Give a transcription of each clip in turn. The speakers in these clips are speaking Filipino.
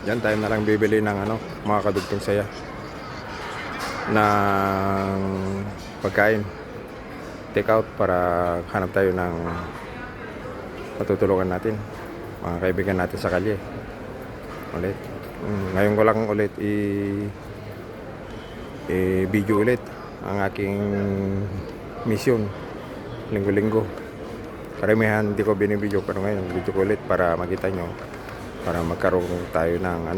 Yan tayo na lang bibili ng mga kadugtong saya ng pagkain, take out, para hanap tayo ng matutulungan natin, mga kaibigan natin sa kalye ulit. Ngayon ko lang ulit i-video ulit ang aking mission linggo-linggo. Karamihan hindi ko binibideo, pero ngayon video ko ulit para makita nyo, para magkaroon tayo ng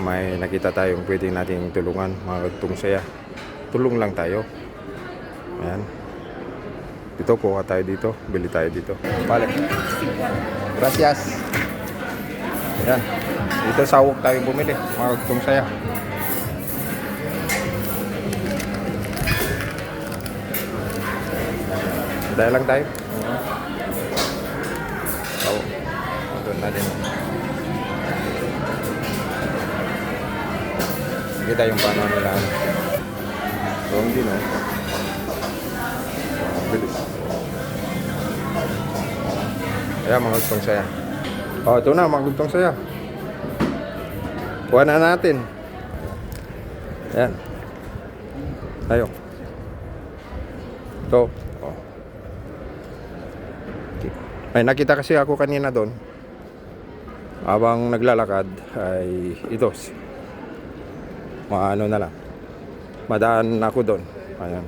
may nakita tayong pwede nating tulungan, mga kadugtong saya. Tulong lang tayo. Ayan, dito kuha tayo dito, bili tayo dito. Balik. Gracias. Ayan, dito sa Wok tayo bumili, mga kadugtong saya. Dahil lang tayo. So, doon natin. Kita yung paano nila. So, hindi no. Bilis. Ayan, mga kadugtong saya. O, ito na, mga kadugtong saya. Kuha na natin. Ayan. Tayo. Ito. Ay, nakita kasi ako kanina doon habang naglalakad, ay ito na lang, madaan ako doon. Ayan,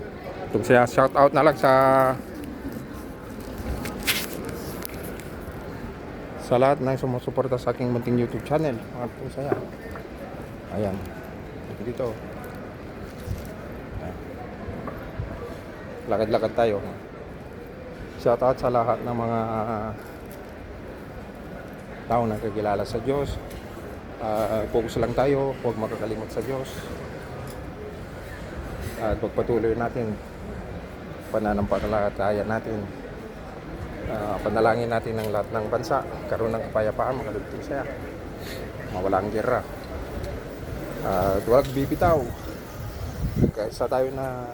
itong siya, shout out na lang sa lahat ng sumusuporta sa aking munting YouTube channel, mga itong saya. Ayan, dito lakad-lakad tayo. Shout out sa lahat ng mga tao na kakilala sa Diyos. Focus lang tayo, huwag makakalimot sa Diyos. At pagpatuloy natin pananampalataya natin. Panalangin natin ng lahat ng bansa, karoon ng kapayapaan, mga kadugtong saya. Mawala ang gera. At huwag bibitaw. Kaysa tayo na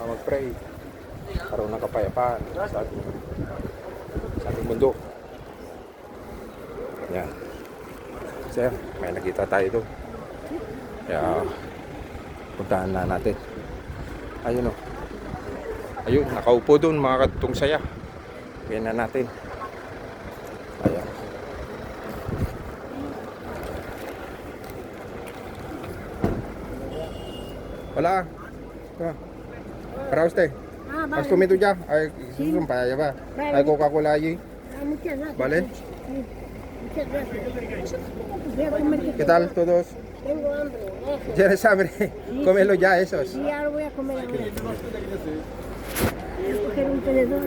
mag-pray, karoon ng kapayapaan sa ating mundo. Yan. Sir, may nakita tayo doon. Kaya puntahan na natin. Ayun o. Ayun, nakaupo doon, mga kadugtong saya. Kaya na natin. Ayan. Wala. Para usted. ¿Has comido ya? Ay, para allá va. Hay Coca-Cola allí. Muchas gracias. ¿Vale? Muchas gracias. Voy a comer. ¿Qué tal todos? Tengo hambre. Gracias. ¿Tienes hambre? Cómelo ya esos. Sí, ahora voy a comer ahora. Voy a coger un tenedor.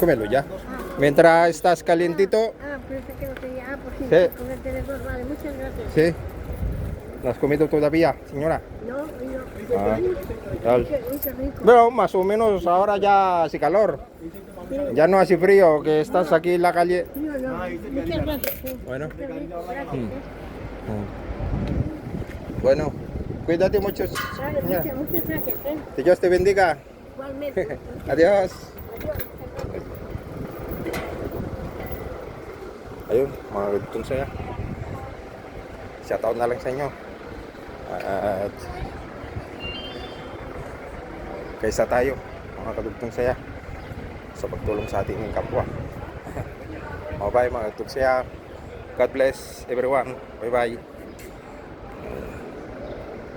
Cómelo ya. Mientras estás calientito. Pensé que no tenía. Pues sí, Sí. con el tenedor. Vale, muchas gracias. Sí. ¿No has comido todavía, señora? No, no. Tal. Qué rico. Pero más o menos ahora ya hace calor. Sí. Ya no hace frío, que estás aquí en la calle. No, no. Muchas gracias. Sí. Bueno. Qué rico. Gracias. Bueno, cuídate mucho, Vale, señora. muchas gracias. Que Dios te bendiga. Igualmente. Adiós. Adiós. Ayun, mga kadugtong saya. Shoutout na lang sa inyo. At kaysa tayo, mga kadugtong saya, sa pagtulong sa ating kapwa. Bye-bye, mga kadugtong saya. God bless everyone. Bye-bye.